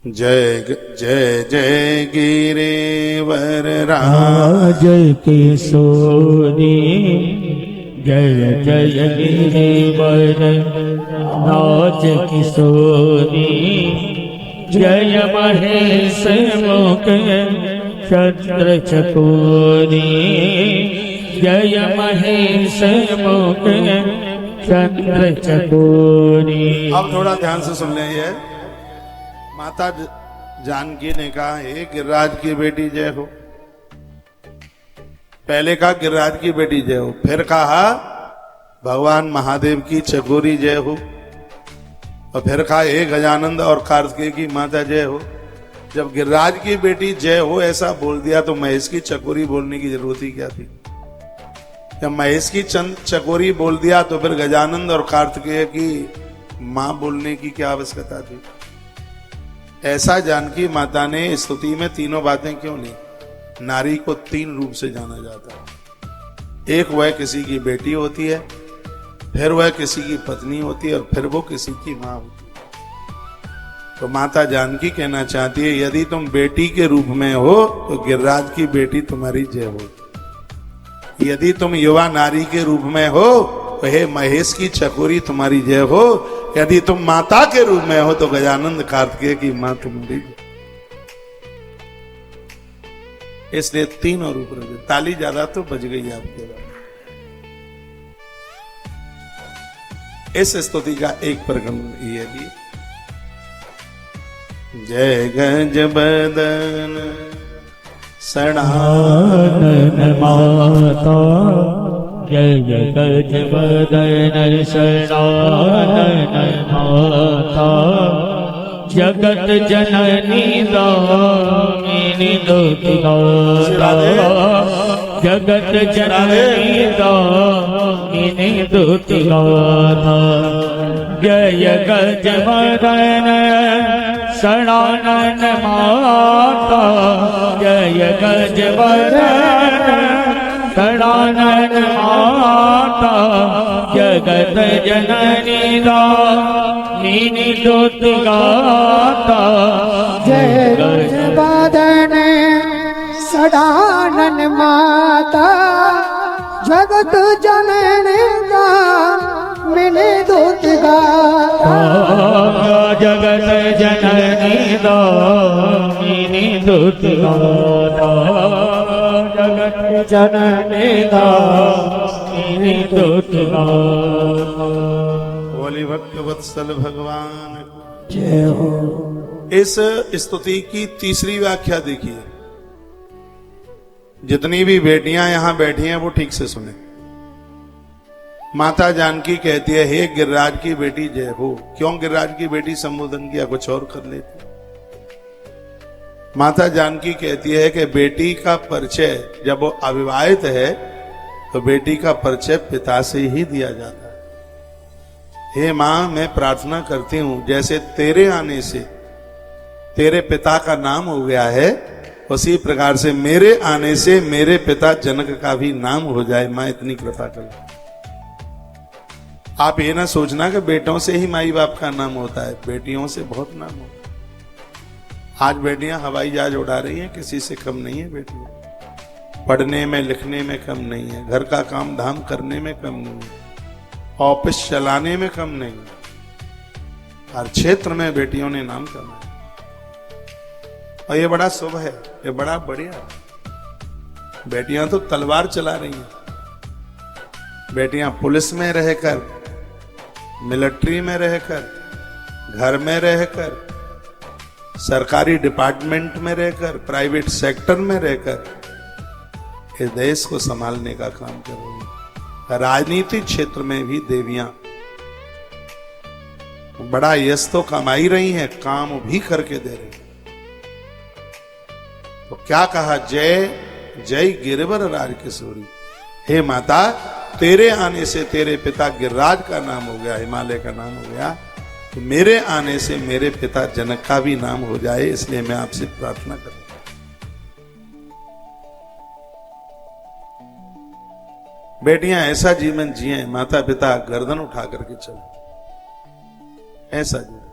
जय जय जय गिरिवर राज किशोरी जय जय गिरिवर राज किशोरी जय महेश मुख चंद्र चकोरी जय महेश मुख चंद्र चकोरी। अब थोड़ा ध्यान से सुन लें। माता जानकी ने कहा हे गिरिराज की बेटी जय हो। पहले कहा गिरिराज की बेटी जय हो, फिर कहा भगवान महादेव की चकोरी जय हो, और फिर कहा हे गजानंद और कार्तिकेय की माता जय हो। जब गिरिराज की बेटी जय हो ऐसा बोल दिया तो महेश की चकोरी बोलने की जरूरत ही क्या थी। जब महेश की चकोरी बोल दिया तो फिर गजानंद और कार्तिकेय की मां बोलने की क्या आवश्यकता थी। ऐसा जानकी माता ने स्तुति में तीनों बातें क्यों ली। नारी को तीन रूप से जाना जाता है। एक वह किसी की बेटी होती है, फिर वह किसी की पत्नी होती है, और फिर वो किसी की मां होती है। तो माता जानकी कहना चाहती है यदि तुम बेटी के रूप में हो तो गिरिराज की बेटी तुम्हारी जय हो। यदि तुम युवा नारी के रूप में हो तो हे महेश की चकोरी तुम्हारी जय हो। यदि तुम माता के रूप में हो तो गजानंद कार्तिकेय की मां तुम्हारी। इसलिए तीनों रूप रखे। ताली ज्यादा तो बज गई आपके बाद। इस स्तुति का एक प्रकरण ये भी जय गज बदन सनातन माता जय गज बदन सनातन माता जगत जननी दामिनी दुतिगाता जगत जननी दामिनी दुतिगाता जय गज बदन सनातन माता जय गज बदन सनातन माता जगत जननी दामिनी दुतिगाता जय गज बदन सनातन माता जगत जननी दामिनी दुतिगाता जगत जननी दामिनी दुतिगाता जगत जननी दामिनी दुतिगाता। बोली भक्त वत्सल भगवान जय हो। इस स्तुति की तीसरी व्याख्या देखिए। जितनी भी बेटियां यहां बैठी हैं वो ठीक से सुने। माता जानकी कहती है हे गिरिराज की बेटी जय हो। क्यों गिरिराज की बेटी संबोधन किया, कुछ और कर लेती। माता जानकी कहती है कि बेटी का परिचय जब वो अविवाहित है तो बेटी का परिचय पिता से ही दिया जाता है। हे मां, मैं प्रार्थना करती हूं जैसे तेरे आने से तेरे पिता का नाम हो गया है, उसी प्रकार से मेरे आने से मेरे पिता जनक का भी नाम हो जाए। मां इतनी कृपा कर। आप ये ना सोचना कि बेटों से ही माई बाप का नाम होता है, बेटियों से बहुत नाम होता है। आज बेटियां हवाई जहाज उड़ा रही हैं, किसी से कम नहीं है बेटियां। पढ़ने में लिखने में कम नहीं है, घर का काम धाम करने में कम नहीं है, ऑफिस चलाने में कम नहीं है। हर क्षेत्र में बेटियों ने नाम करना है और ये बड़ा शुभ है, ये बड़ा बढ़िया है। बेटियां तो तलवार चला रही हैं। बेटियां पुलिस में रहकर, मिलिट्री में रहकर, घर में रहकर, सरकारी डिपार्टमेंट में रहकर, प्राइवेट सेक्टर में रहकर इस देश को संभालने का काम कर रही है। राजनीतिक क्षेत्र में भी देवियां बड़ा यश तो कमाई रही हैं, काम भी करके दे रही हैं। तो क्या कहा, जय जय गिरिवर राज किशोरी। हे माता, तेरे आने से तेरे पिता गिरिराज का नाम हो गया, हिमालय का नाम हो गया, तो मेरे आने से मेरे पिता जनक का भी नाम हो जाए। इसलिए मैं आपसे प्रार्थना करता हूं। बेटियां ऐसा जीवन जिए, माता पिता गर्दन उठा करके चले, ऐसा जीवन।